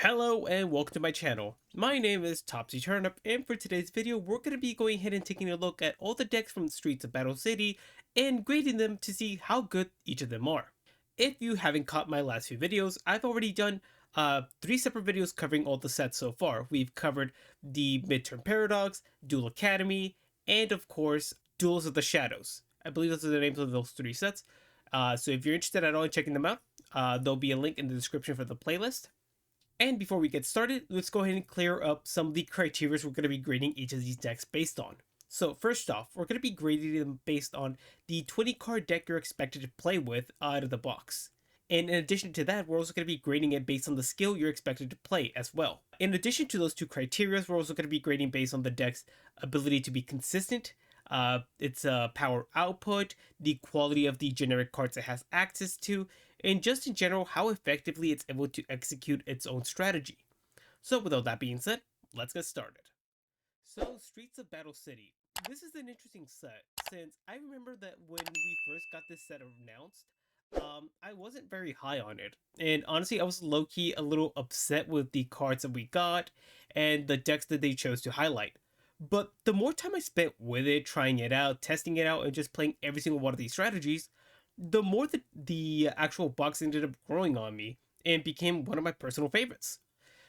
Hello and welcome to my channel. My name is Topsy and for today's video we're going to be going ahead and taking a look at all the decks from the streets of Battle City and grading them to see how good each of them are. If you haven't caught my last few videos, I've already done 3 separate videos covering all the sets so far. We've covered the Midterm Paradox, Duel Academy, and of course Duels of the Shadows. I believe those are the names of those 3 sets. So if you're interested at all in checking them out, there'll be a link in the description for the playlist. And before we get started, let's go ahead and clear up some of the criteria we're going to be grading each of these decks based on. So first off, we're going to be grading them based on the 20 card deck you're expected to play with out of the box. And in addition to that, we're also going to be grading it based on the skill you're expected to play as well. In addition to those 2 criteria, we're also going to be grading based on the deck's ability to be consistent, its power output, the quality of the generic cards it has access to, and just in general how effectively it's able to execute its own strategy. So with all that being said, let's get started. So Streets of Battle City. This is an interesting set, since I remember that when we first got this set announced, I wasn't very high on it. And honestly, I was low-key a little upset with the cards that we got and the decks that they chose to highlight. But the more time I spent with it, trying it out, testing it out, and just playing every single one of these strategies, the more that the actual box ended up growing on me and became one of my personal favorites.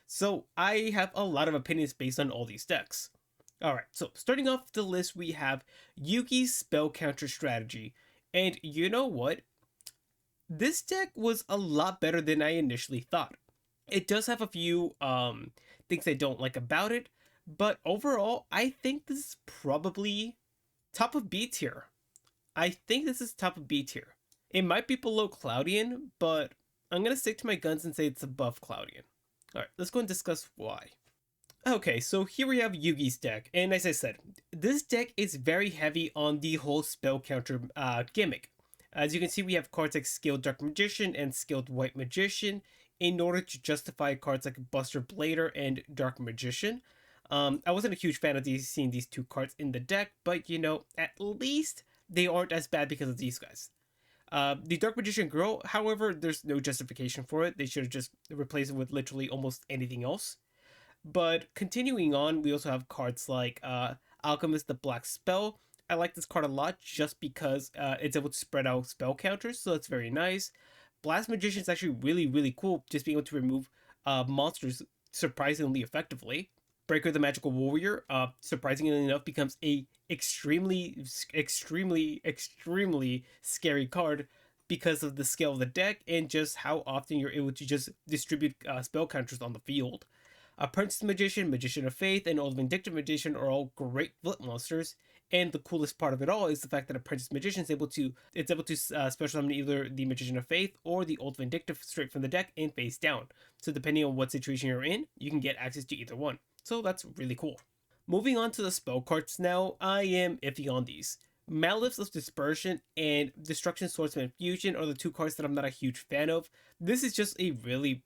So I have a lot of opinions based on all these decks. Alright, so starting off the list, we have Yugi's Spell Counter Strategy. And you know what? This deck was a lot better than I initially thought. It does have a few things I don't like about it, but overall, I think this is probably top of B tier. I think this is top of B tier. It might be below Cloudian, but I'm going to stick to my guns and say it's above Cloudian. Alright, let's go and discuss why. Okay, so here we have Yugi's deck, and as I said, this deck is very heavy on the whole spell counter gimmick. As you can see, we have cards like Skilled Dark Magician and Skilled White Magician in order to justify cards like Buster Blader and Dark Magician. I wasn't a huge fan of seeing these 2 cards in the deck, but you know, at least they aren't as bad because of these guys. The Dark Magician Girl, however, there's no justification for it. They should have just replaced it with literally almost anything else. But continuing on, we also have cards like Alchemist the Black Spell. I like this card a lot just because it's able to spread out spell counters, so that's very nice. Blast Magician is actually really cool, just being able to remove monsters surprisingly effectively. Breaker the Magical Warrior, surprisingly enough, becomes a extremely scary card because of the scale of the deck and just how often you're able to just distribute spell counters on the field. Apprentice Magician, Magician of Faith, and Old Vindictive Magician are all great flip monsters, and the coolest part of it all is the fact that Apprentice Magician is able to special summon either the Magician of Faith or the Old Vindictive straight from the deck and face down. So depending on what situation you're in, you can get access to either one. So that's really cool. Moving on to the spell cards now, I am iffy on these. Malice of Dispersion and Destruction Swordsman Fusion are the 2 cards that I'm not a huge fan of. This is just a really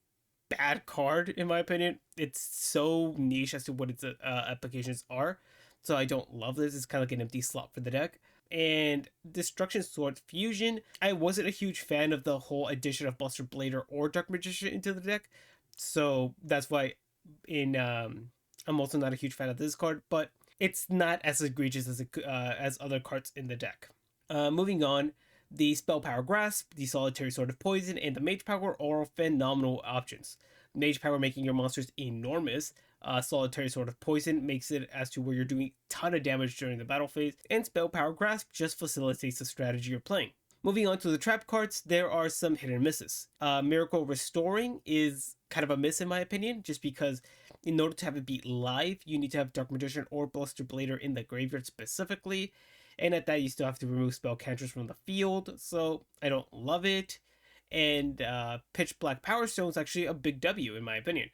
bad card in my opinion. It's so niche as to what its applications are, so I don't love this. It's kind of like an empty slot for the deck. And Destruction Sword Fusion, I wasn't a huge fan of the whole addition of Buster Blader or Dark Magician into the deck, so that's why I'm also not a huge fan of this card, but it's not as egregious as other cards in the deck. Moving on, the Spell Power Grasp, the Solitary Sword of Poison, and the Mage Power are all phenomenal options. Mage Power making your monsters enormous, Solitary Sword of Poison makes it as to where you're doing a ton of damage during the battle phase, and Spell Power Grasp just facilitates the strategy you're playing. Moving on to the trap cards, there are some hit and misses. Miracle Restoring is kind of a miss in my opinion, just because in order to have it be live, you need to have Dark Magician or Buster Blader in the graveyard specifically, and at that you still have to remove spell counters from the field, so I don't love it. And Pitch Black Power Stone is actually a big W in my opinion.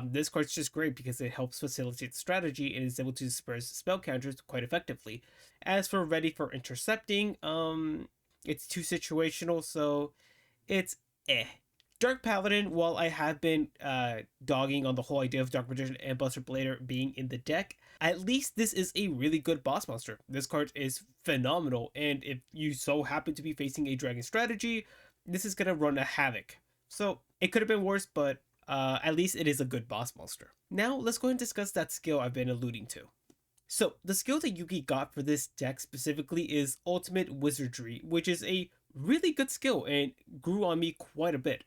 This card's just great because it helps facilitate the strategy and is able to disperse spell counters quite effectively. As for Ready for Intercepting, it's too situational, so it's eh. Dark Paladin, while I have been dogging on the whole idea of Dark Magician and Buster Blader being in the deck, at least this is a really good boss monster. This card is phenomenal, and if you so happen to be facing a dragon strategy, this is going to run a havoc. So it could have been worse, but At least it is a good boss monster. Now let's go and discuss that skill I've been alluding to. So the skill that Yugi got for this deck specifically is Ultimate Wizardry, which is a really good skill and grew on me quite a bit.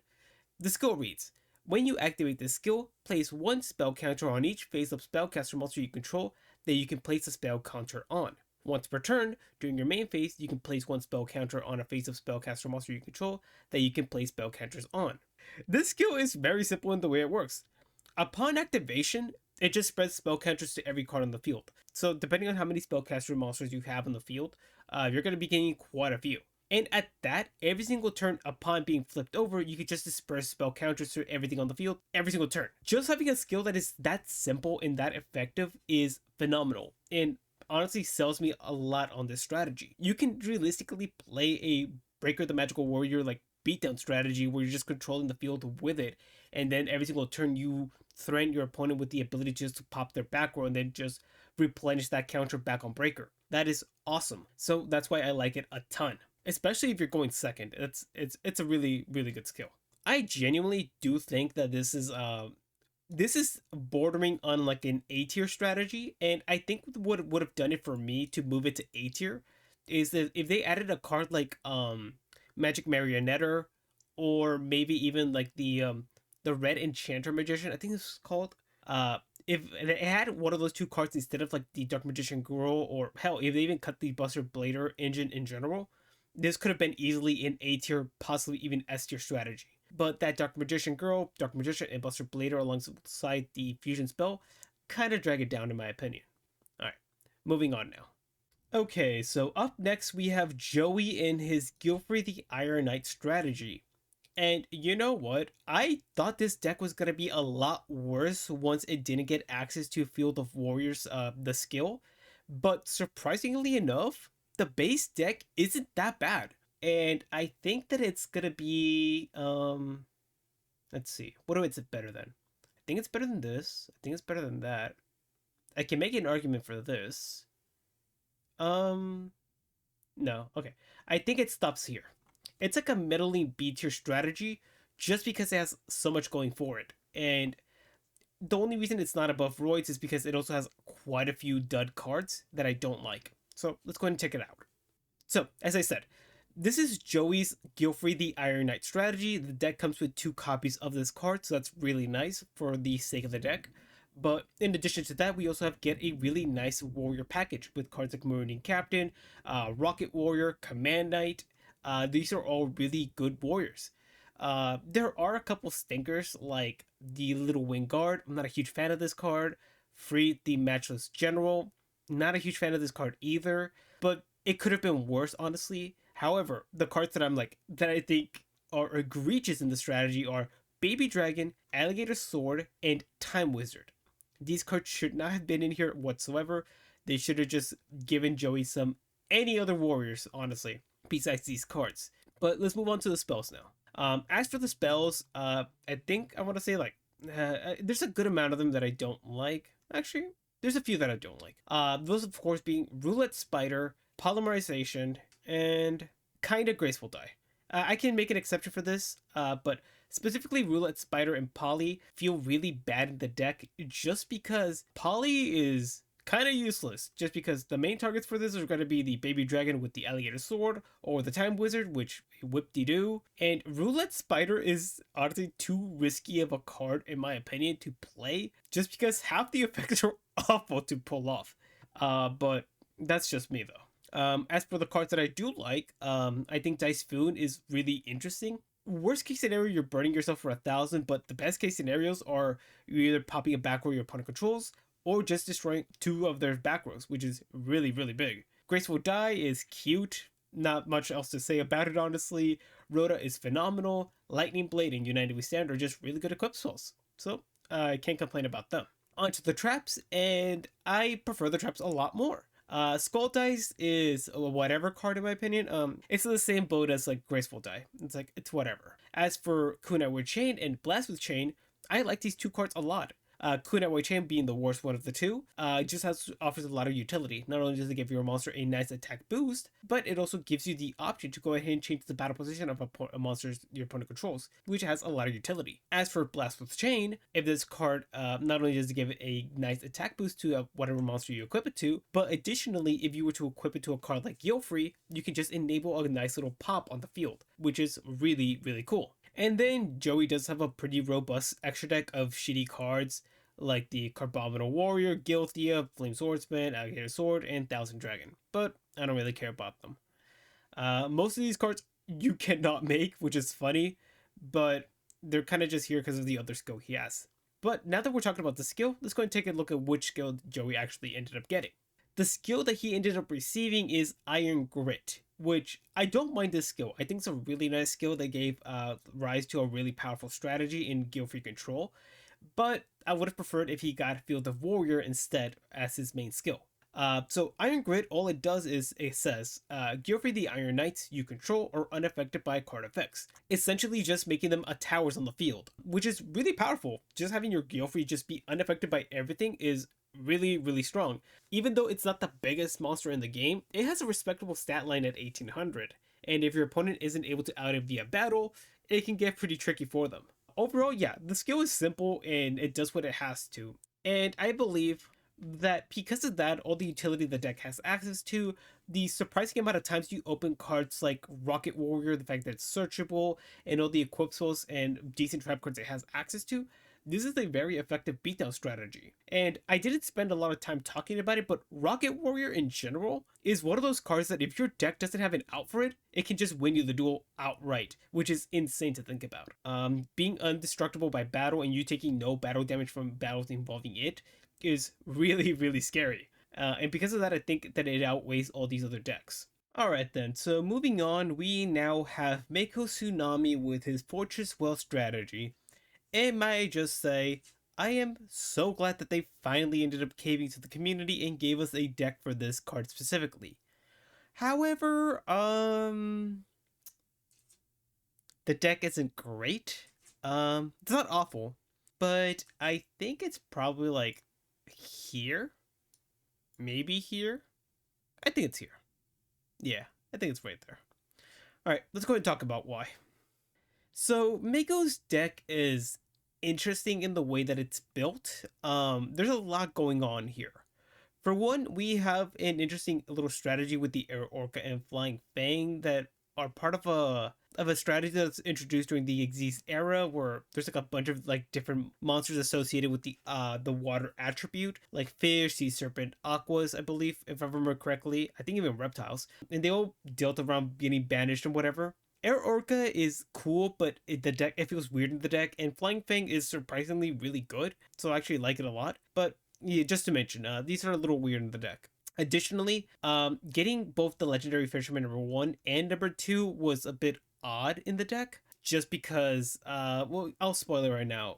The skill reads, when you activate this skill, place one spell counter on each face up spellcaster monster you control that you can place a spell counter on. Once per turn, during your main phase, you can place one spell counter on a face up spellcaster monster you control that you can place spell counters on. This skill is very simple in the way it works. Upon activation, it just spreads spell counters to every card on the field. So depending on how many spellcaster monsters you have on the field, you're going to be getting quite a few. And at that, every single turn upon being flipped over, you can just disperse spell counters to everything on the field every single turn. Just having a skill that is that simple and that effective is phenomenal, and honestly sells me a lot on this strategy. You can realistically play a Breaker the Magical Warrior like beatdown strategy where you're just controlling the field with it, and then every single turn you threaten your opponent with the ability just to pop their back row and then just replenish that counter back on Breaker. That is awesome. So that's why I like it a ton, especially if you're going second. It's a really good skill. I genuinely do think that this is bordering on like an A tier strategy, and I think what would have done it for me to move it to A tier is that if they added a card like Magic Marionetter, or maybe even like the Red Enchanter Magician, I think it's called. If it had one of those two cards instead of like the Dark Magician Girl, or hell, if they even cut the Buster Blader engine in general, this could have been easily an A tier, possibly even S tier strategy. But that Dark Magician Girl, Dark Magician, and Buster Blader alongside the fusion spell kind of drag it down in my opinion. Alright, moving on now. Okay, so up next we have Joey in his Gearfried the Iron Knight strategy. And you know what? I thought this deck was going to be a lot worse once it didn't get access to Field of Warriors, the skill. But surprisingly enough, the base deck isn't that bad. And I think that it's going to be, let's see, what is it better than? I think it's better than this. I think it's better than that. I can make an argument for this. No, okay. I think it stops here. It's like a middling B tier strategy just because it has so much going for it. And the only reason it's not above Roids is because it also has quite a few dud cards that I don't like. So let's go ahead and check it out. So, as I said, this is Joey's Gearfried the Iron Knight strategy. The deck comes with 2 copies of this card, so that's really nice for the sake of the deck. But in addition to that, we also have get a really nice warrior package with cards like Marine Captain, Rocket Warrior, Command Knight. These are all really good warriors. There are a couple stinkers like the Little Wing Guard. I'm not a huge fan of this card. Freed the Matchless General. Not a huge fan of this card either. But it could have been worse, honestly. However, the cards that I think are egregious in the strategy are Baby Dragon, Alligator Sword, and Time Wizard. These cards should not have been in here whatsoever. They should have just given Joey any other warriors, honestly, besides these cards. But let's move on to the spells now. As for the spells, I think I want to say there's a good amount of them that I don't like. Actually, there's a few that I don't like. Those of course being Roulette Spider, Polymerization, and kinda Graceful Die. I can make an exception for this, but specifically Roulette Spider and Poly feel really bad in the deck just because Poly is kind of useless, just because the main targets for this are going to be the Baby Dragon with the Alligator Sword or the Time Wizard, which whip-de-doo, and Roulette Spider is honestly too risky of a card in my opinion to play just because half the effects are awful to pull off. But that's just me though. As for the cards that I do like, I think Dice Foon is really interesting. Worst case scenario, you're burning yourself for 1,000, but the best case scenarios are you either popping a back row your opponent controls, or just destroying 2 of their back rows, which is really big. Graceful Die is cute, not much else to say about it honestly. Rhoda is phenomenal. Lightning Blade and United We Stand are just really good equip spells, so I can't complain about them. Onto the traps, and I prefer the traps a lot more. Skull Dice is a whatever card in my opinion. It's in the same boat as like Graceful Die. It's whatever. As for Kunai with Chain and Blast with Chain, I like these 2 cards a lot. Kunai White Chain being the worst one of the two, just offers a lot of utility. Not only does it give your monster a nice attack boost, but it also gives you the option to go ahead and change the battle position of a monster your opponent controls, which has a lot of utility. As for Blast with Chain, if this card not only does it give it a nice attack boost to whatever monster you equip it to, but additionally, if you were to equip it to a card like Gearfried, you can just enable a nice little pop on the field, which is really, really cool. And then Joey does have a pretty robust extra deck of shitty cards like the Carbominal Warrior, Gilthea, Flame Swordsman, Alligator Sword, and Thousand Dragon. But I don't really care about them. Most of these cards you cannot make, which is funny, but they're kind of just here because of the other skill he has. But now that we're talking about the skill, let's go and take a look at which skill Joey actually ended up getting. The skill that he ended up receiving is Iron Grit, which I don't mind this skill. I think it's a really nice skill that gave rise to a really powerful strategy in Gearfried control, but I would have preferred if he got Field of Warrior instead as his main skill. So Iron Grit, all it does is it says, Gearfried the Iron Knights you control are unaffected by card effects. Essentially just making them a towers on the field, which is really powerful. Just having your Gearfried just be unaffected by everything is really, really strong. Even though it's not the biggest monster in the game, it has a respectable stat line at 1800. And if your opponent isn't able to out it via battle, it can get pretty tricky for them. Overall, yeah, the skill is simple and it does what it has to. And I believe that because of that, all the utility the deck has access to, the surprising amount of times you open cards like Rocket Warrior, the fact that it's searchable, and all the equip spells and decent trap cards it has access to, this is a very effective beatdown strategy. And I didn't spend a lot of time talking about it, but Rocket Warrior in general is one of those cards that if your deck doesn't have an out for it, it can just win you the duel outright, which is insane to think about. Being indestructible by battle and you taking no battle damage from battles involving it is really, really scary. And because of that, I think that it outweighs all these other decks. Alright then, so moving on, we now have Mako Tsunami with his Fortress Well strategy. And may I just say, I am so glad that they finally ended up caving to the community and gave us a deck for this card specifically. However, the deck isn't great. It's not awful, but I think it's probably like here, maybe here. I think it's here. Yeah, I think it's right there. All right, let's go ahead and talk about why. So Mako's deck is interesting in the way that it's built. There's a lot going on here. For one, we have an interesting little strategy with the Air Orca and Flying Fang that are part of a strategy that's introduced during the Xyz era, where there's like a bunch of like different monsters associated with the water attribute, like fish, sea serpent, aquas, I believe, if I remember correctly. I think even reptiles, and they all dealt around getting banished and whatever. Air Orca is cool, but the deck, it feels weird in the deck, and Flying Fang is surprisingly really good, so I actually like it a lot. But yeah, just to mention, these are a little weird in the deck. Additionally, getting both the Legendary Fisherman number 1 and number 2 was a bit odd in the deck, just because, well, I'll spoil it right now.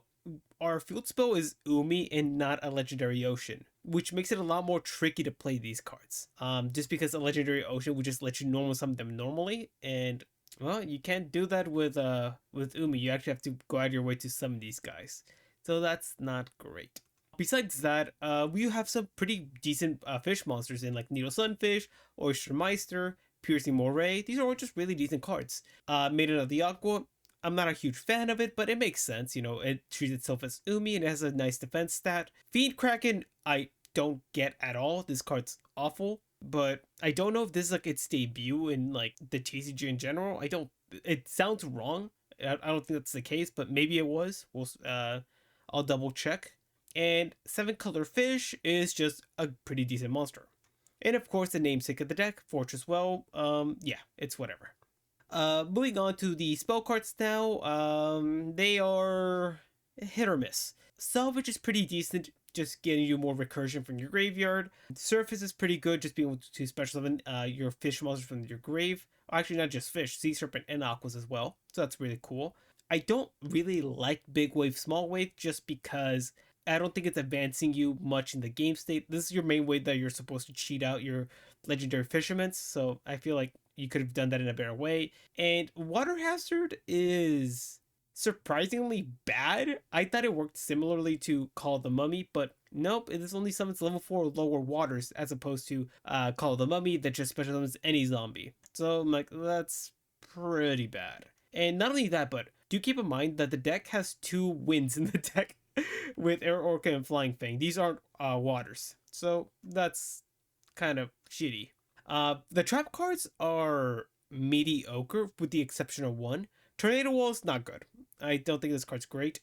Our field spell is Umi and not a Legendary Ocean, which makes it a lot more tricky to play these cards. Just because a Legendary Ocean would just let you normal summon them normally, and well, you can't do that with Umi. You actually have to go out of your way to summon these guys. So that's not great. Besides that, we have some pretty decent fish monsters in like Needle Sunfish, Oyster Meister, Piercing Moray. These are all just really decent cards. Maiden of the Aqua, I'm not a huge fan of it, but it makes sense. You know, it treats itself as Umi and it has a nice defense stat. Fiend Kraken, I don't get at all. This card's awful. But I don't know if this is like its debut in like the TCG in general. It sounds wrong. I don't think that's the case, but maybe it was. I'll double check. And 7-color fish is just a pretty decent monster. And of course the namesake of the deck, Fortress Well, yeah, it's whatever. Moving on to the spell cards now, they are hit or miss. Salvage is pretty decent, just getting you more recursion from your graveyard. Surface is pretty good, just being able to special summon your fish monsters from your grave. Actually, not just fish, sea serpent and aquas as well. So that's really cool. I don't really like big wave, small wave, just because I don't think it's advancing you much in the game state. This is your main way that you're supposed to cheat out your legendary fishermen. So I feel like you could have done that in a better way. And water hazard is surprisingly bad. I thought it worked similarly to Call of the Mummy, but nope, it is only summons level 4 lower waters as opposed to Call of the Mummy that just special summons any zombie. So I'm like, that's pretty bad. And not only that, but do keep in mind that the deck has 2 winds in the deck with Air Orca and Flying Fang. These aren't waters. So that's kind of shitty. The trap cards are mediocre with the exception of one. Tornado Wall is not good. I don't think this card's great.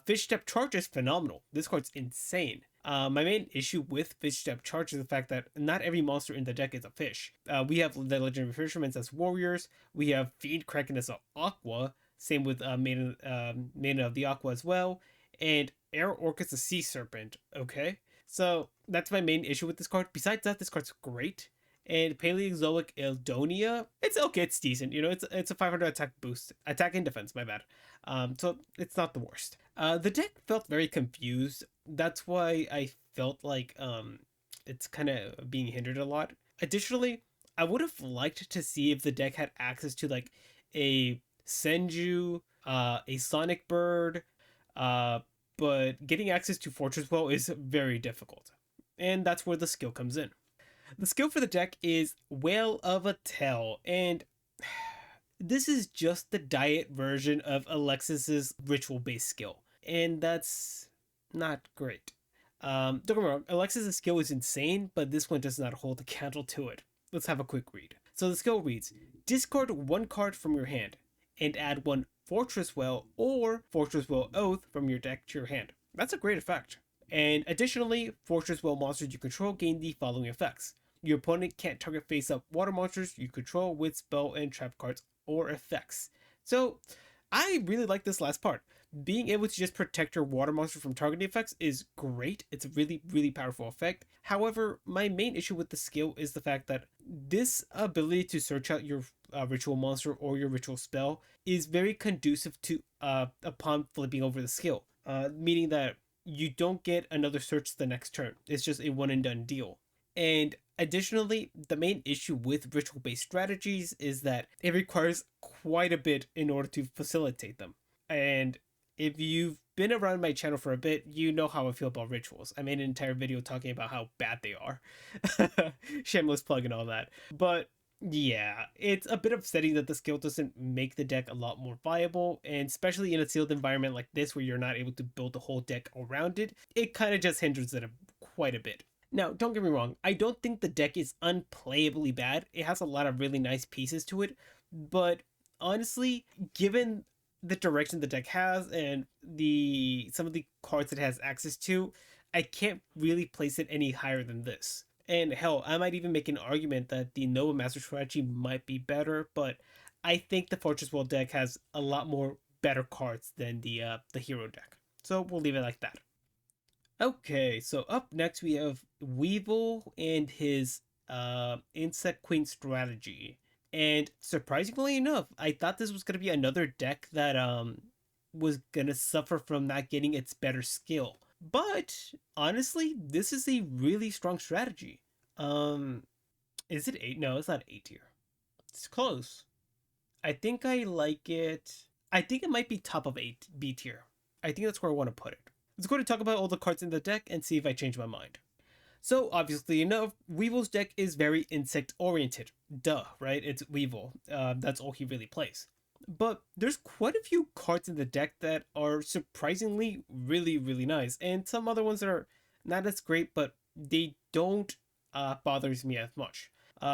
Fish Step Charge is phenomenal. This card's insane. My main issue with Fish Step Charge is the fact that not every monster in the deck is a fish. We have the Legendary Fishermen as warriors. We have Fiend Kraken as Aqua. Same with Maiden of the Aqua as well. And Air Orcus a Sea Serpent. Okay, so that's my main issue with this card. Besides that, this card's great. And Paleozoic Eldonia, it's okay, it's decent. You know, it's a 500 attack boost, attack and defense. My bad. So it's not the worst. The deck felt very confused. That's why I felt like it's kind of being hindered a lot. Additionally, I would have liked to see if the deck had access to like a Senju, a Sonic Bird, but getting access to Fortress Well is very difficult, and that's where the skill comes in. The skill for the deck is Whale of a Tail, and this is just the diet version of Alexis's ritual-based skill, and that's not great. Don't get me wrong, Alexis's skill is insane, but this one does not hold a candle to it. Let's have a quick read. So the skill reads, discard 1 card from your hand, and add 1 Fortress Well or Fortress Well Oath from your deck to your hand. That's a great effect. And additionally, Fortress Well monsters you control gain the following effects. Your opponent can't target face-up water monsters you control with spell and trap cards or effects. So, I really like this last part. Being able to just protect your water monster from targeting effects is great. It's a really, really powerful effect. However, my main issue with the skill is the fact that this ability to search out your ritual monster or your ritual spell is very conducive to upon flipping over the skill. Meaning that you don't get another search the next turn. It's just a one and done deal. And additionally, the main issue with ritual based strategies is that it requires quite a bit in order to facilitate them. And if you've been around my channel for a bit, you know how I feel about rituals. I made an entire video talking about how bad they are. Shameless plug and all that. But yeah, it's a bit upsetting that the skill doesn't make the deck a lot more viable, and especially in a sealed environment like this where you're not able to build a whole deck around it, it kind of just hinders it quite a bit. Now, don't get me wrong, I don't think the deck is unplayably bad. It has a lot of really nice pieces to it, but honestly, given the direction the deck has and some of the cards it has access to, I can't really place it any higher than this. And hell, I might even make an argument that the Nova Master strategy might be better, but I think the Fortress World deck has a lot more better cards than the hero deck. So we'll leave it like that. Okay, so up next we have Weevil and his Insect Queen strategy. And surprisingly enough, I thought this was going to be another deck that was going to suffer from not getting its better skill. But honestly, this is a really strong strategy. Is it 8? No, it's not 8 tier. It's close. I think I like it. I think it might be top of 8 B tier. I think that's where I want to put it. Let's go to talk about all the cards in the deck and see if I change my mind. So obviously enough, Weevil's deck is very insect oriented. Duh, right? It's Weevil. That's all he really plays. But there's quite a few cards in the deck that are surprisingly really, really nice. And some other ones that are not as great, but they don't bothers me as much.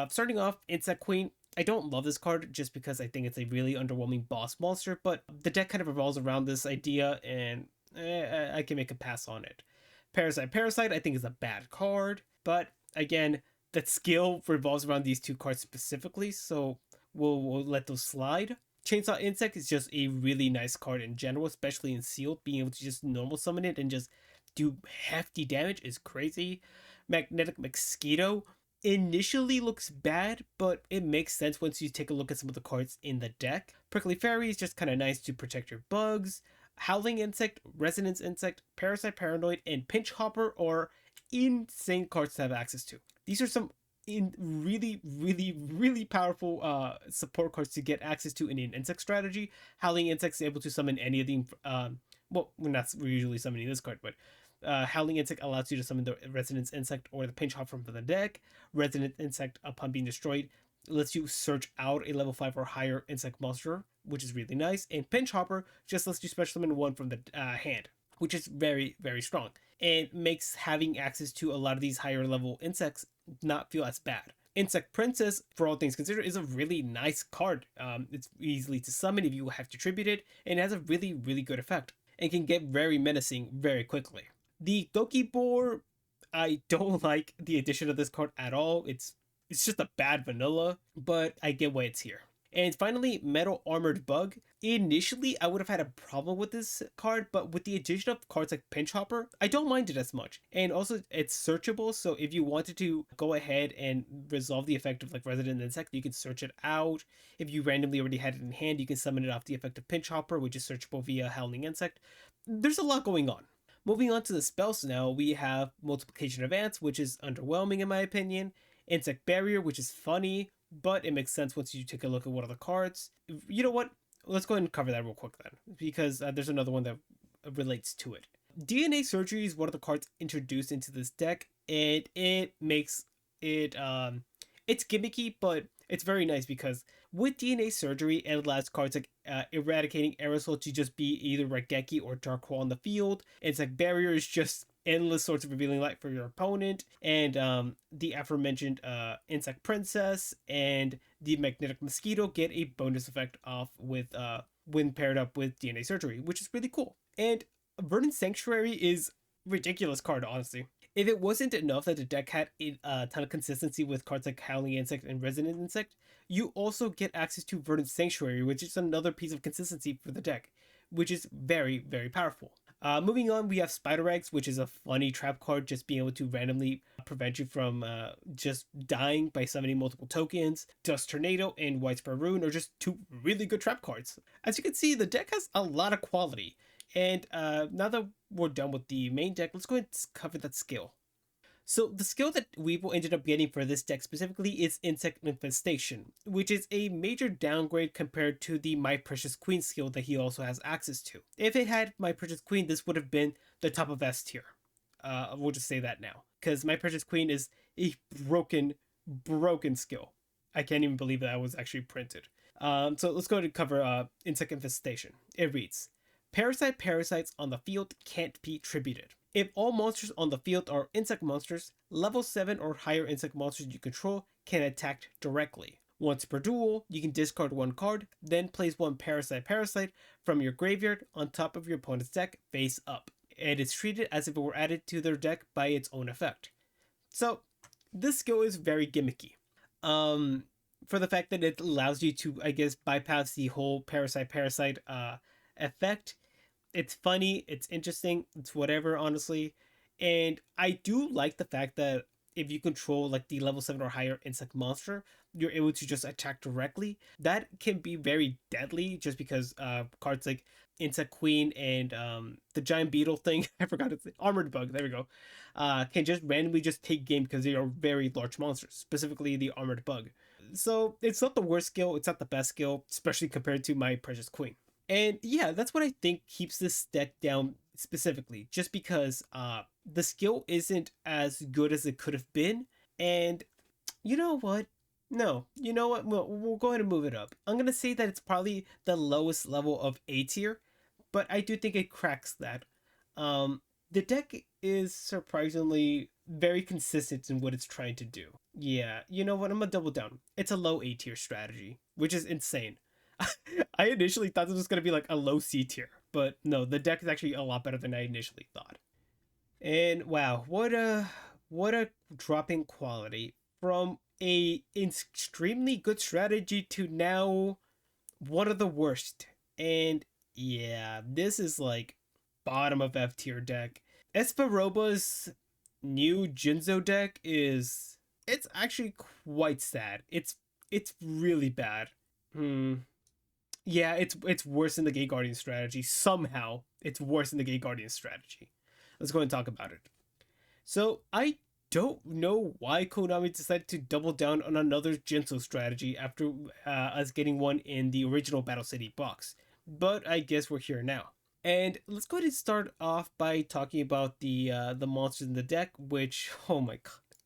Starting off, Insect Queen. I don't love this card just because I think it's a really underwhelming boss monster, but the deck kind of revolves around this idea and I can make a pass on it. Parasite I think is a bad card, but again, that skill revolves around these 2 cards specifically, so we'll let those slide. Chainsaw Insect is just a really nice card in general, especially in sealed. Being able to just normal summon it and just do hefty damage is crazy. Magnetic Mosquito initially looks bad, but it makes sense once you take a look at some of the cards in the deck. Prickly Fairy is just kind of nice to protect your bugs. Howling Insect, Resonance Insect, Parasite Paranoid, and Pinch Hopper are insane cards to have access to. These are some in really powerful support cards to get access to in an insect strategy. Howling Insect is able to summon any of the well, we're usually summoning this card, but Howling Insect allows you to summon the Resonance Insect or the Pinch Hopper from the deck. Resonance Insect, upon being destroyed, lets you search out a level 5 or higher insect monster, which is really nice. And Pinch Hopper just lets you special summon one from the hand, which is very strong, and makes having access to a lot of these higher level insects not feel as bad. Insect Princess, for all things considered, is a really nice card. It's easily to summon if you have to tribute it, and it has a really good effect, and can get very menacing very quickly. The Doki Boar, I don't like the addition of this card at all. It's just a bad vanilla, but I get why it's here. And finally, Metal Armored Bug. Initially, I would have had a problem with this card, but with the addition of cards like Pinch Hopper, I don't mind it as much. And also, it's searchable, so if you wanted to go ahead and resolve the effect of like Resident Insect, you can search it out. If you randomly already had it in hand, you can summon it off the effect of Pinch Hopper, which is searchable via Howling Insect. There's a lot going on. Moving on to the spells now, we have Multiplication Advance, which is underwhelming in my opinion. Insect Barrier, which is funny, but it makes sense once you take a look at one of the cards. You know what? Let's go ahead and cover that real quick then, because there's another one that relates to it. DNA Surgery is one of the cards introduced into this deck, and it makes it it's gimmicky, but it's very nice because with DNA Surgery, it allows cards like Eradicating Aerosol to just be either Raigeki or Dark Hole on the field. Insect Barrier is just endless sorts of revealing light for your opponent, and the aforementioned Insect Princess and the Magnetic Mosquito get a bonus effect off with when paired up with DNA Surgery, which is really cool. And Verdant Sanctuary is ridiculous card, honestly. If it wasn't enough that the deck had a ton of consistency with cards like Howling Insect and Resonant Insect, you also get access to Verdant Sanctuary, which is another piece of consistency for the deck, which is very powerful. Moving on, we have Spider Eggs, which is a funny trap card, just being able to randomly prevent you from just dying by summoning multiple tokens. Dust Tornado and Widespread Ruin are just two really good trap cards. As you can see, the deck has a lot of quality. And now that we're done with the main deck, let's go ahead and cover that skill. So the skill that Weevil ended up getting for this deck specifically is Insect Infestation, which is a major downgrade compared to the My Precious Queen skill that he also has access to. If it had My Precious Queen, this would have been the top of S tier. We'll just say that now, because My Precious Queen is a broken skill. I can't even believe that was actually printed. So let's go ahead and cover Insect Infestation. It reads, Parasites on the field can't be tributed. If all monsters on the field are insect monsters, level 7 or higher insect monsters you control can attack directly. Once per duel, you can discard one card, then place one parasite from your graveyard on top of your opponent's deck face up. It is treated as if it were added to their deck by its own effect. So, this skill is very gimmicky. For the fact that it allows you to, I guess, bypass the whole parasite effect. It's funny, it's interesting, it's whatever, honestly. And I do like the fact that if you control like the level 7 or higher insect monster, you're able to just attack directly. That can be very deadly just because cards like Insect Queen and the giant beetle thing, I forgot it's Armored Bug, there we go, can just randomly just take game because they are very large monsters, specifically the Armored Bug. So it's not the worst skill, it's not the best skill, especially compared to My Precious Queen. And yeah, that's what I think keeps this deck down specifically, just because the skill isn't as good as it could have been. And you know what? No, you know what? We'll go ahead and move it up. I'm going to say that it's probably the lowest level of A tier, but I do think it cracks that. The deck is surprisingly very consistent in what it's trying to do. Yeah, you know what? I'm going to double down. It's a low A tier strategy, which is insane. I initially thought this was going to be like a low C tier, but no, the deck is actually a lot better than I initially thought. And wow, what a drop in quality from a extremely good strategy to now one of the worst. And yeah, this is like bottom of F tier deck. Espa Roba's new Jinzo deck it's actually quite sad. It's really bad. Yeah, it's worse than the Gate Guardian strategy. Somehow, it's worse than the Gate Guardian strategy. Let's go ahead and talk about it. So, I don't know why Konami decided to double down on another Jinzo strategy after us getting one in the original Battle City box. But I guess we're here now. And let's go ahead and start off by talking about the monsters in the deck, which, oh my god,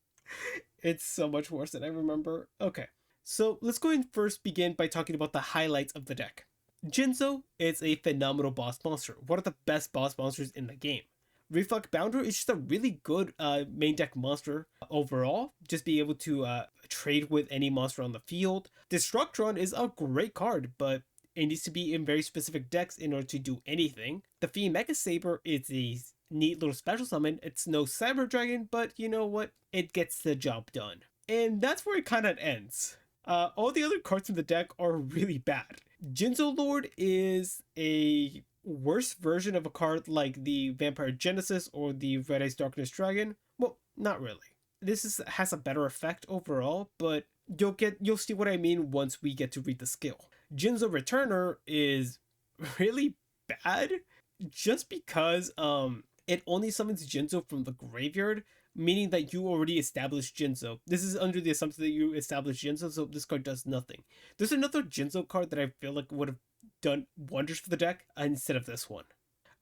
it's so much worse than I remember. Okay, so let's go ahead and first begin by talking about the highlights of the deck. Jinzo is a phenomenal boss monster, one of the best boss monsters in the game. Reflect Bounder is just a really good main deck monster overall. Just be able to trade with any monster on the field. Destructron is a great card, but it needs to be in very specific decks in order to do anything. The Fiend Mega Saber is a neat little special summon. It's no Cyber Dragon, but you know what? It gets the job done. And that's where it kind of ends. All the other cards in the deck are really bad. Jinzo Lord is a worse version of a card like the Vampire Genesis or the Red Ice Darkness Dragon. Well, not really. Has a better effect overall, but you'll see what I mean once we get to read the skill. Jinzo Returner is really bad just because it only summons Jinzo from the graveyard, meaning that you already established Jinzo. This is under the assumption that you established Jinzo, so this card does nothing. There's another Jinzo card that I feel like would have done wonders for the deck instead of this one.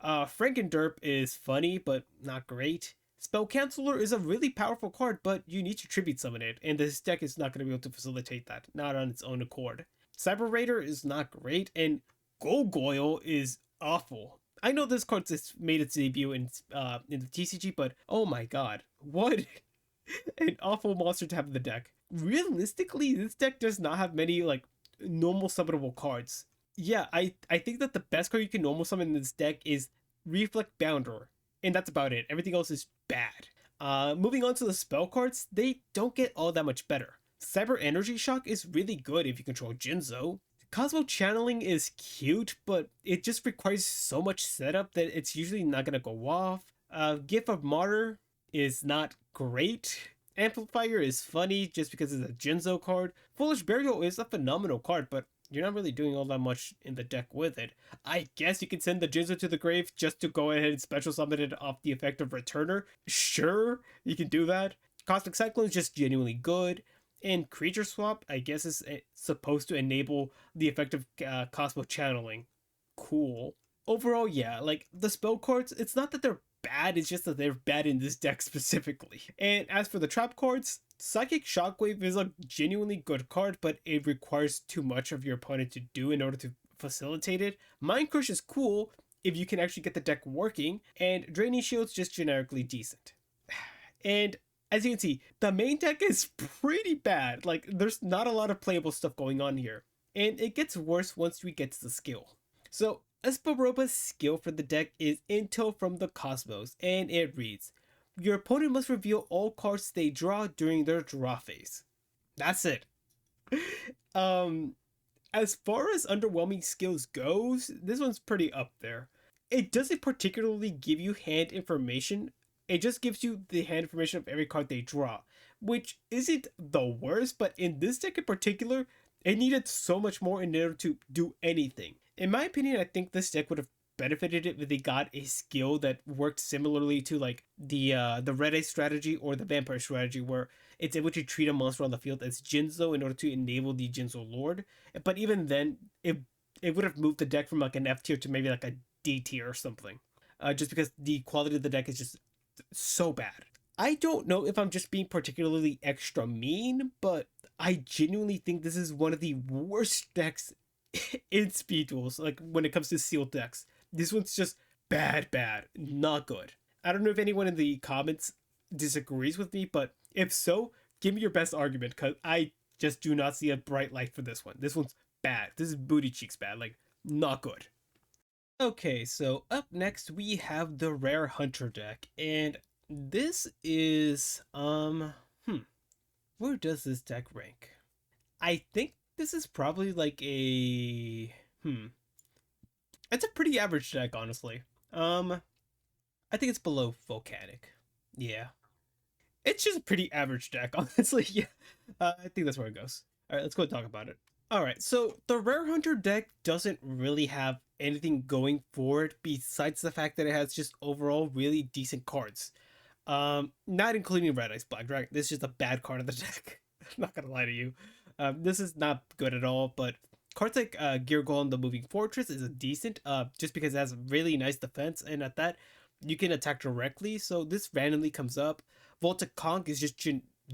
Frankenderp is funny, but not great. Spell Canceller is a really powerful card, but you need to tribute summon it, and this deck is not going to be able to facilitate that, not on its own accord. Cyber Raider is not great, and Golgoyle is awful. I know this card just made its debut in the TCG, but oh my god, what an awful monster to have in the deck. Realistically, this deck does not have many like normal summonable cards. Yeah, I think that the best card you can normal summon in this deck is Reflect Bounder, and that's about it. Everything else is bad. Moving on to the spell cards, they don't get all that much better. Cyber Energy Shock is really good if you control Jinzo. Cosmo Channeling is cute, but it just requires so much setup that it's usually not going to go off. Gift of Martyr is not great. Amplifier is funny just because it's a Jinzo card. Foolish Burial is a phenomenal card, but you're not really doing all that much in the deck with it. I guess you can send the Jinzo to the grave just to go ahead and special summon it off the effect of Returner. Sure, you can do that. Cosmic Cyclone is just genuinely good. And Creature Swap, I guess, is supposed to enable the effect of Cosmo Channeling. Cool. Overall, yeah, like, the spell cards, it's not that they're bad, it's just that they're bad in this deck specifically. And as for the trap cards, Psychic Shockwave is a genuinely good card, but it requires too much of your opponent to do in order to facilitate it. Mind Crush is cool if you can actually get the deck working, and Draining Shield's just generically decent. And as you can see, the main deck is pretty bad. Like, there's not a lot of playable stuff going on here. And it gets worse once we get to the skill. So, Espa Roba's skill for the deck is Intel from the Cosmos, and it reads, your opponent must reveal all cards they draw during their draw phase. That's it. As far as underwhelming skills goes, this one's pretty up there. It doesn't particularly give you hand information. It just gives you the hand information of every card they draw, which isn't the worst, but in this deck in particular, it needed so much more in order to do anything. In my opinion, I think this deck would have benefited it if they got a skill that worked similarly to like the Red Ice strategy or the Vampire strategy, where it's able to treat a monster on the field as Jinzo in order to enable the Jinzo Lord. But even then, it would have moved the deck from like an F tier to maybe like a D tier or something, just because the quality of the deck is just so bad. I don't know if I'm just being particularly extra mean, but I genuinely think this is one of the worst decks in Speed Duels, like when it comes to sealed decks. This one's just bad, not good. I don't know if anyone in the comments disagrees with me, but if so, give me your best argument, because I just do not see a bright light for this one. This one's bad. This is booty cheeks bad, like, not good. Okay, so up next we have the Rare Hunter deck, and this is, where does this deck rank? I think this is probably like a, it's a pretty average deck, honestly. I think it's below Volcanic. Yeah. It's just a pretty average deck, honestly. Yeah. I think that's where it goes. Alright, let's go talk about it. Alright, so the Rare Hunter deck doesn't really have anything going for it besides the fact that it has just overall really decent cards. Not including Red Ice Black Dragon. This is just a bad card of the deck. I'm not gonna lie to you. This is not good at all, but cards like Gear Golem the Moving Fortress is a decent, just because it has really nice defense, and at that, you can attack directly, so this randomly comes up. Volta Conch is just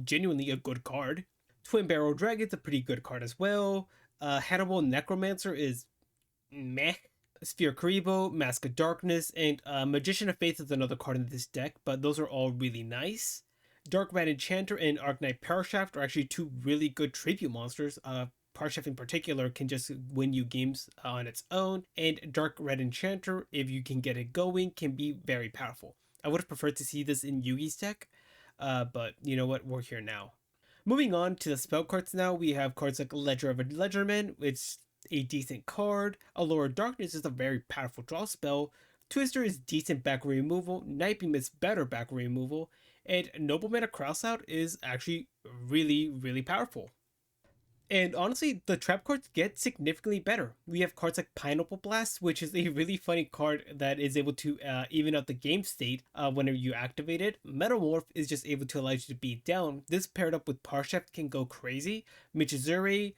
genuinely a good card. Twin Barrel Dragon's a pretty good card as well. Hannibal Necromancer is meh. Sphere Karibo, Mask of Darkness, and Magician of Faith is another card in this deck, but those are all really nice. Dark Red Enchanter and Arknight Parashaft are actually two really good tribute monsters. Parashaft in particular can just win you games on its own, and Dark Red Enchanter, if you can get it going, can be very powerful. I would have preferred to see this in Yugi's deck, but you know what, we're here now. Moving on to the spell cards now, we have cards like Ledger of a Ledgerman, which a decent card. Allure of Darkness is a very powerful draw spell. Twister is decent back removal. Nightbeam is better back removal. And Nobleman of Crossout is actually really, really powerful. And honestly, the trap cards get significantly better. We have cards like Pineapple Blast, which is a really funny card that is able to even out the game state whenever you activate it. Metamorph is just able to allow you to beat down. This paired up with Parshaft can go crazy. Michizure,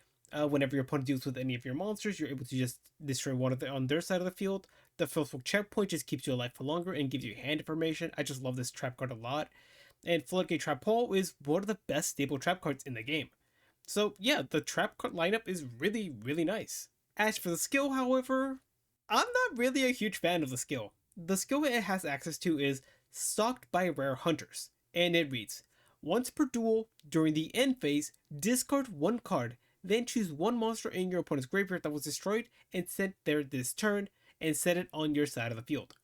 whenever your opponent deals with any of your monsters, you're able to just destroy one of them on their side of the field. The Faithful Checkpoint just keeps you alive for longer and gives you hand information. I just love this trap card a lot. And Floodgate Trap Hole is one of the best stable trap cards in the game. So yeah, the trap card lineup is really, really nice. As for the skill, however, I'm not really a huge fan of the skill. The skill it has access to is Stalked by Rare Hunters, and it reads, once per duel, during the end phase, discard one card, then choose one monster in your opponent's graveyard that was destroyed and sent there this turn, and set it on your side of the field.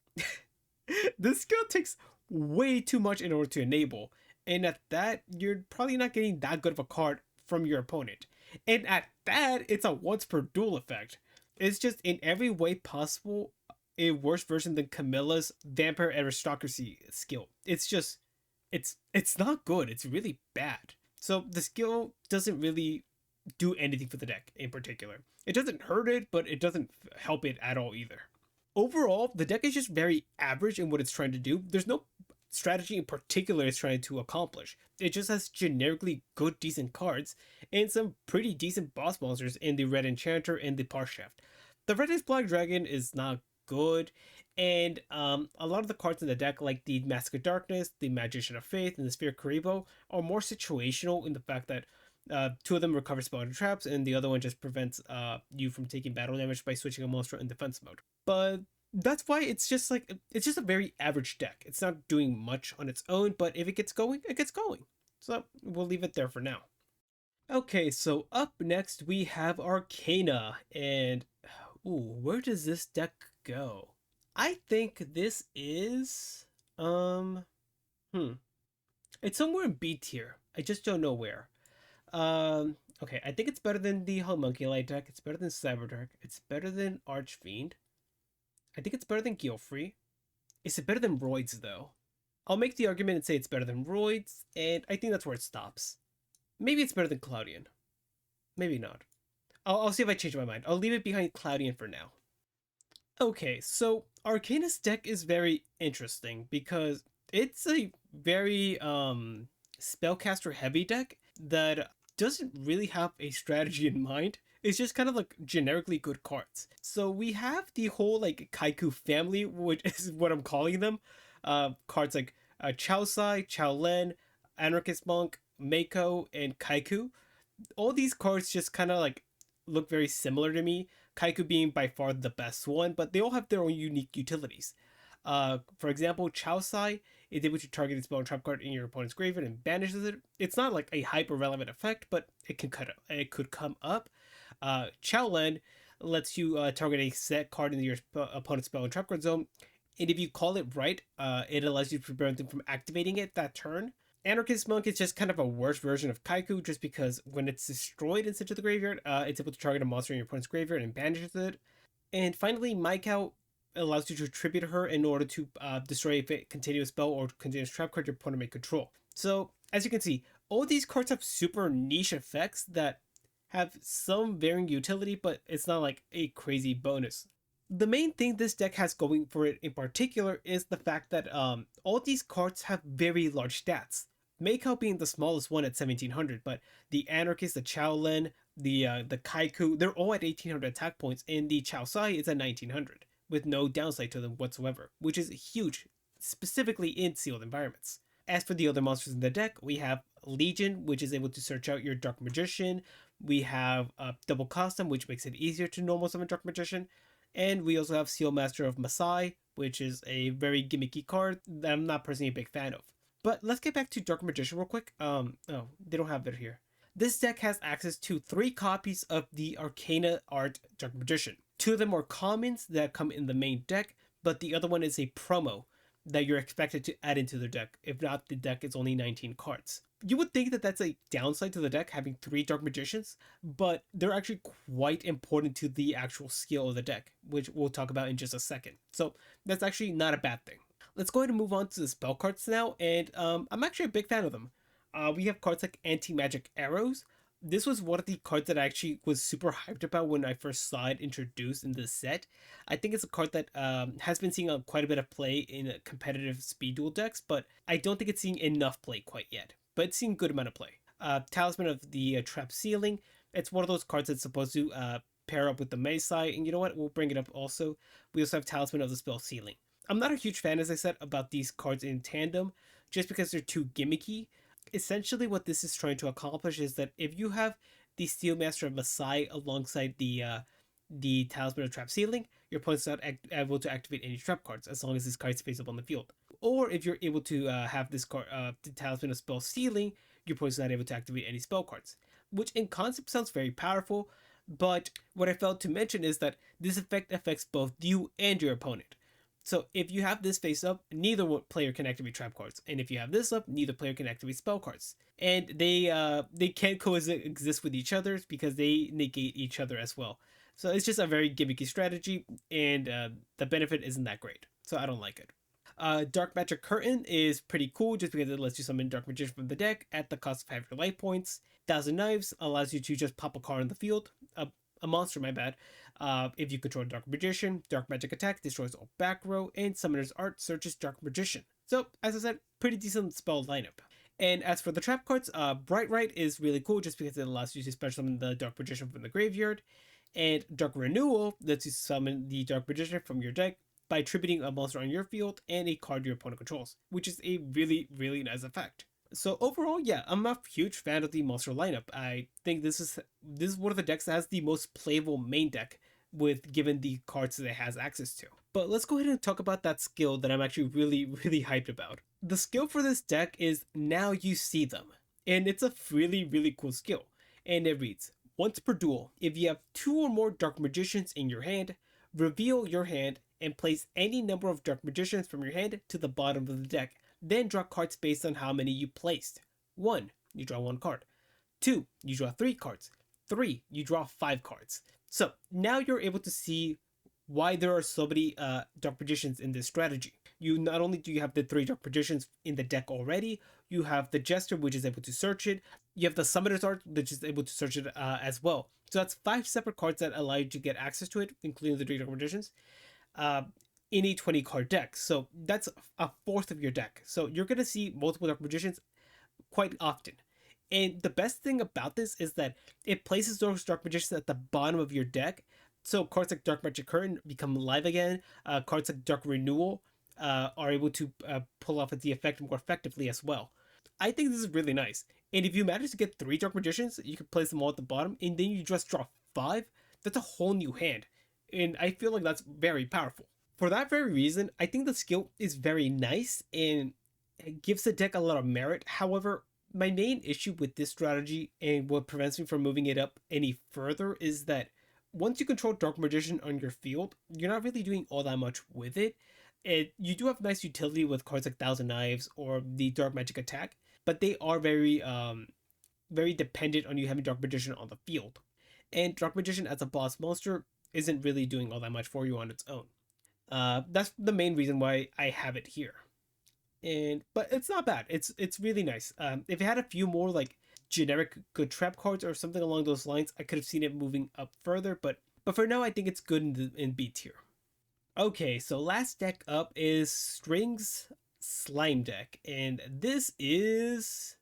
This skill takes way too much in order to enable, and at that, you're probably not getting that good of a card from your opponent. And at that, it's a once per duel effect. It's just in every way possible a worse version than Camilla's Vampire Aristocracy skill. It's just, it's not good. It's really bad. So the skill doesn't really do anything for the deck in particular. It doesn't hurt it, but it doesn't help it at all either. Overall, the deck is just very average in what it's trying to do. There's no strategy in particular it's trying to accomplish. It just has generically good, decent cards and some pretty decent boss monsters in the Red Enchanter and the Parshaft. The Red Ice Black Dragon is not good, and a lot of the cards in the deck, like the Mask of Darkness, the Magician of Faith, and the Sphere Karibo, are more situational in the fact that two of them recover spell and traps, and the other one just prevents you from taking battle damage by switching a monster in defense mode. But that's why it's just a very average deck. It's not doing much on its own, but if it gets going, it gets going. So we'll leave it there for now. Okay, so up next we have Arkana, and ooh, where does this deck go? I think this is it's somewhere in B tier. I just don't know where. Okay, I think it's better than the Homunculite deck. It's better than Cyberdark. It's better than Archfiend. I think it's better than Gearfried. Is it better than Roids, though? I'll make the argument and say it's better than Roids, and I think that's where it stops. Maybe it's better than Cloudian. Maybe not. I'll see if I change my mind. I'll leave it behind Cloudian for now. Okay, so Arkana's deck is very interesting because it's a very spellcaster heavy deck that doesn't really have a strategy in mind. It's just kind of like generically good cards. So we have the whole like Kaiku family, which is what I'm calling them. Cards like Chaosai, Chaolen, Anarchist Monk, Mako, and Kaiku. All these cards just kind of like look very similar to me. Kaiku being by far the best one, but they all have their own unique utilities. For example, Chaosai is able to target a spell and trap card in your opponent's graveyard and banishes it. It's not like a hyper relevant effect, but it could come up. Chaolen lets you target a set card in your opponent's spell and trap card zone, and if you call it right, it allows you to prevent them from activating it that turn. Anarchist Monk is just kind of a worse version of Kaiku, just because when it's destroyed and sent to the graveyard, it's able to target a monster in your opponent's graveyard and banishes it. And finally, Mako allows you to tribute her in order to destroy a continuous spell or continuous trap card your opponent may control. So, as you can see, all these cards have super niche effects that have some varying utility, but it's not like a crazy bonus. The main thing this deck has going for it in particular is the fact that all these cards have very large stats. Mako being the smallest one at 1700, but the Anarchist, the Chaolin, the Kaiku, they're all at 1800 attack points, and the Chao Sai is at 1900 with no downside to them whatsoever, which is huge, specifically in sealed environments. As for the other monsters in the deck, we have Legion, which is able to search out your Dark Magician. We have Double Custom, which makes it easier to normal summon Dark Magician. And we also have Seal Master of Masai, which is a very gimmicky card that I'm not personally a big fan of. But let's get back to Dark Magician real quick. Oh, they don't have it here. This deck has access to 3 copies of the Arkana art Dark Magician. 2 of them are commons that come in the main deck, but the other one is a promo that you're expected to add into the deck. If not, the deck is only 19 cards. You would think that that's a downside to the deck, having 3 Dark Magicians, but they're actually quite important to the actual skill of the deck, which we'll talk about in just a second. So that's actually not a bad thing. Let's go ahead and move on to the spell cards now, and I'm actually a big fan of them. We have cards like Anti-Magic Arrows. This was one of the cards that I actually was super hyped about when I first saw it introduced in this set. I think it's a card that has been seeing quite a bit of play in competitive Speed Duel decks, but I don't think it's seeing enough play quite yet. But it's seeing good amount of play. Talisman of the Trap Ceiling. It's one of those cards that's supposed to pair up with the Meisai, and you know what? We'll bring it up also. We also have Talisman of the Spell Ceiling. I'm not a huge fan, as I said, about these cards in tandem, just because they're too gimmicky. Essentially, what this is trying to accomplish is that if you have the Steel Master of Masai alongside the Talisman of Trap Ceiling, your opponent's not able to activate any trap cards as long as this card's face up on the field. Or if you're able to have this card, the Talisman of Spell Ceiling, your opponent's not able to activate any spell cards, which in concept sounds very powerful. But what I failed to mention is that this effect affects both you and your opponent. So if you have this face up, neither player can activate trap cards, and if you have this up, neither player can activate spell cards. And they can't coexist with each other because they negate each other as well. So it's just a very gimmicky strategy, and the benefit isn't that great. So I don't like it. Dark Magic Curtain is pretty cool just because it lets you summon Dark Magician from the deck at the cost of half your life points. Thousand Knives allows you to just pop a card on the field, a monster, my bad. If you control Dark Magician, Dark Magic Attack destroys all back row, and Summoner's Art searches Dark Magician. So, as I said, pretty decent spell lineup. And as for the trap cards, Bright Right is really cool just because it allows you to special summon the Dark Magician from the graveyard. And Dark Renewal lets you summon the Dark Magician from your deck by attributing a monster on your field and a card your opponent controls, which is a really, really nice effect. So overall, yeah, I'm a huge fan of the monster lineup. I think this is one of the decks that has the most playable main deck with given the cards that it has access to. But let's go ahead and talk about that skill that I'm actually really, really hyped about. The skill for this deck is Now You See Them, and it's a really, really cool skill. And it reads, once per duel, if you have 2 or more Dark Magicians in your hand, reveal your hand and place any number of Dark Magicians from your hand to the bottom of the deck. Then draw cards based on how many you placed. 1, you draw 1 card. 2, you draw 3 cards. 3, you draw 5 cards. So now you're able to see why there are so many Dark Magicians in this strategy. You not only do you have the 3 Dark Magicians in the deck already, you have the Jester, which is able to search it. You have the Summoner's Art, which is able to search it as well. So that's 5 separate cards that allow you to get access to it, including the 3 Dark Magicians. In a 20 card deck. So that's a fourth of your deck. So you're going to see multiple Dark Magicians quite often. And the best thing about this is that it places those Dark Magicians at the bottom of your deck. So cards like Dark Magic Curtain become live again. Cards like Dark Renewal are able to pull off the effect more effectively as well. I think this is really nice. And if you manage to get 3 Dark Magicians, you can place them all at the bottom, and then you just draw 5. That's a whole new hand. And I feel like that's very powerful. For that very reason, I think the skill is very nice and it gives the deck a lot of merit. However, my main issue with this strategy and what prevents me from moving it up any further is that once you control Dark Magician on your field, you're not really doing all that much with it. You do have nice utility with cards like Thousand Knives or the Dark Magic Attack, but they are very dependent on you having Dark Magician on the field. And Dark Magician as a boss monster isn't really doing all that much for you on its own. That's the main reason why I have it here. But it's not bad. It's really nice. If it had a few more like generic good trap cards or something along those lines, I could have seen it moving up further. But for now, I think it's good in B tier. Okay, so last deck up is Strings Slime deck, and this is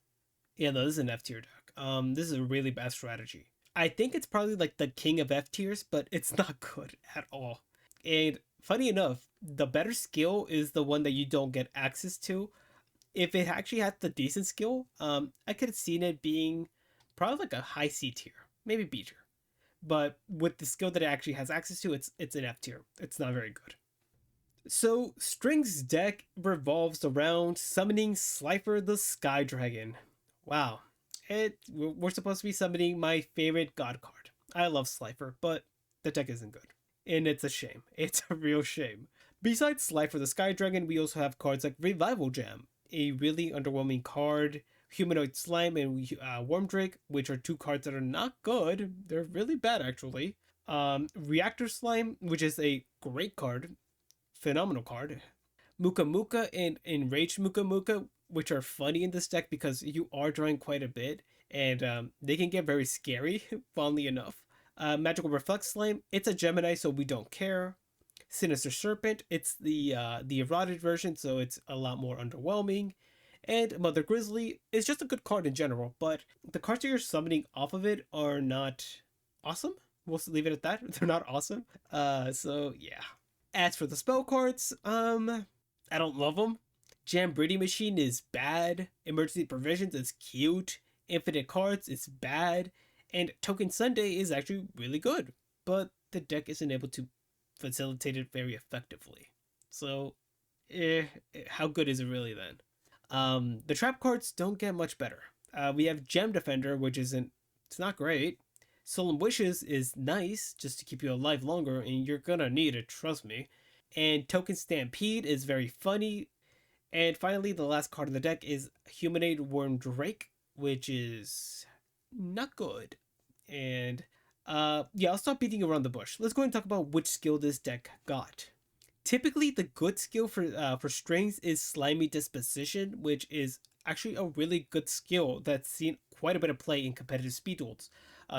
yeah, no, this is an F tier deck. This is a really bad strategy. I think it's probably like the king of F tiers, but it's not good at all. And funny enough, the better skill is the one that you don't get access to. If it actually had the decent skill, I could have seen it being probably like a high C tier, maybe B tier. But with the skill that it actually has access to, it's an F tier. It's not very good. So String's deck revolves around summoning Slifer the Sky Dragon. Wow, we're supposed to be summoning my favorite god card. I love Slifer, but the deck isn't good, and it's a shame. It's a real shame. Besides Slifer the Sky Dragon, we also have cards like Revival Jam, a really underwhelming card. Humanoid Slime and Worm Drake, which are two cards that are not good. They're really bad, actually. Reactor Slime, which is a great card, phenomenal card. Muka Muka and Enraged Muka Muka, which are funny in this deck because you are drawing quite a bit, and they can get very scary, funnily enough. Magical Reflex Slime, it's a Gemini, so we don't care. Sinister Serpent, it's the eroded version, so it's a lot more underwhelming. And Mother Grizzly is just a good card in general, but the cards that you're summoning off of it are not awesome. We'll leave it at that. They're not awesome. So yeah. As for the spell cards, I don't love them. Jam Breeding Machine is bad. Emergency Provisions is cute. Infinite Cards is bad. And Token Sunday is actually really good. But the deck isn't able to facilitate it very effectively. So, how good is it really then? The trap cards don't get much better. We have Gem Defender, which isn't, it's not great. Solemn Wishes is nice just to keep you alive longer, and you're gonna need it, trust me. And Token Stampede is very funny. And finally, the last card of the deck is Humanoid Worm Drake, which is not good. And yeah, I'll stop beating around the bush. Let's go and talk about which skill this deck got. Typically, the good skill for strings is Slimy Disposition, which is actually a really good skill that's seen quite a bit of play in competitive Speed Duels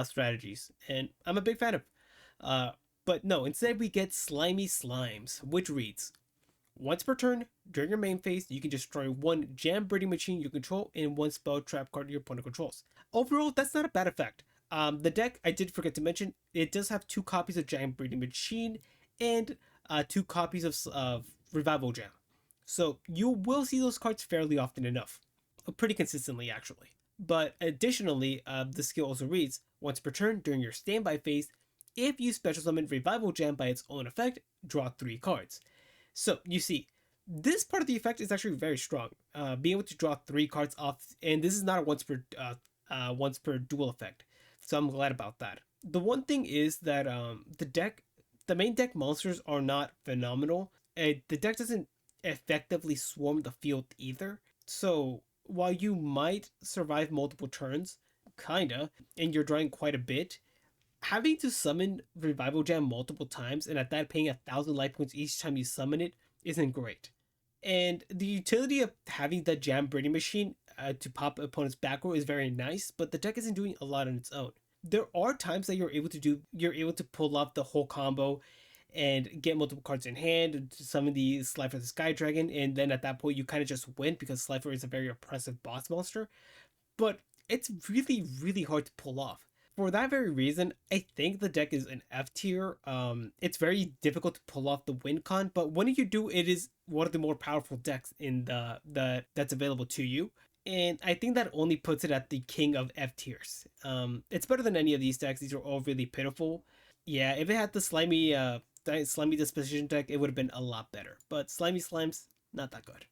strategies, and I'm a big fan of. But no, instead we get Slimy Slimes, which reads: once per turn, during your main phase, you can destroy one Jam Breeding Machine you control and one spell trap card your opponent controls. Overall, that's not a bad effect. The deck, I did forget to mention, it does have 2 copies of Jam Breeding Machine and 2 copies of Revival Jam. So you will see those cards fairly often enough. Pretty consistently, actually. But additionally, the skill also reads, once per turn during your standby phase, if you special summon Revival Jam by its own effect, draw 3 cards. So you see, this part of the effect is actually very strong. Being able to draw 3 cards off, and this is not a once per duel effect. So I'm glad about that. The one thing is that the main deck monsters are not phenomenal. The deck doesn't effectively swarm the field either. So while you might survive multiple turns, kinda, and you're drawing quite a bit, having to summon Revival Jam multiple times and at that paying 1,000 life points each time you summon it isn't great. And the utility of having the Jam Breeding Machine to pop opponents back row is very nice, but the deck isn't doing a lot on its own. There are times that you're able to pull off the whole combo and get multiple cards in hand to summon the Slifer the Sky Dragon, and then at that point you kind of just win because Slifer is a very oppressive boss monster. But it's really, really hard to pull off. For that very reason, I think the deck is an F tier. It's very difficult to pull off the win con, but when you do, it is one of the more powerful decks in the that's available to you. And I think that only puts it at the king of F tiers. It's better than any of these decks. These are all really pitiful. Yeah, if it had the slimy disposition deck, it would have been a lot better. But slimy slimes, not that good.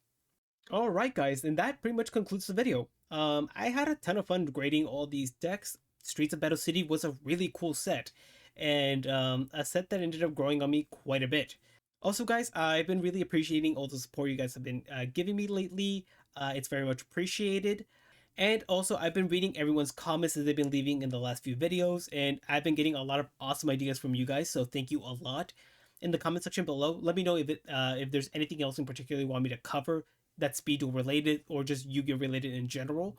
All right, guys, and that pretty much concludes the video. I had a ton of fun grading all these decks. Streets of Battle City was a really cool set, and a set that ended up growing on me quite a bit. Also, guys, I've been really appreciating all the support you guys have been giving me lately. It's very much appreciated. And also, I've been reading everyone's comments that they've been leaving in the last few videos, and I've been getting a lot of awesome ideas from you guys, so thank you a lot. In the comment section below, let me know if there's anything else in particular you want me to cover that's Speed Duel related or just Yu-Gi-Oh related in general.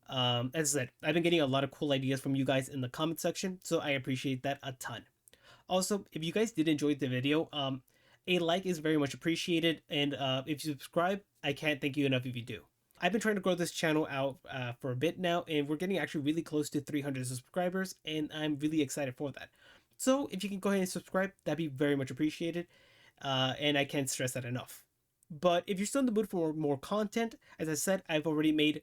As I said, I've been getting a lot of cool ideas from you guys in the comment section, so I appreciate that a ton. Also, if you guys did enjoy the video, A like is very much appreciated, and if you subscribe, I can't thank you enough if you do. I've been trying to grow this channel out for a bit now, and we're getting actually really close to 300 subscribers, and I'm really excited for that. So if you can go ahead and subscribe, that'd be very much appreciated, and I can't stress that enough. But if you're still in the mood for more content, as I said, I've already made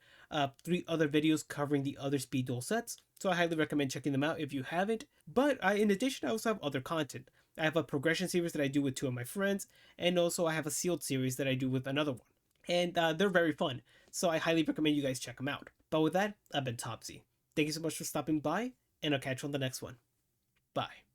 3 other videos covering the other Speed Duel sets, so I highly recommend checking them out if you haven't. But in addition, I also have other content. I have a progression series that I do with 2 of my friends, and also I have a sealed series that I do with another one. And they're very fun, so I highly recommend you guys check them out. But with that, I've been Topsy. Thank you so much for stopping by, and I'll catch you on the next one. Bye.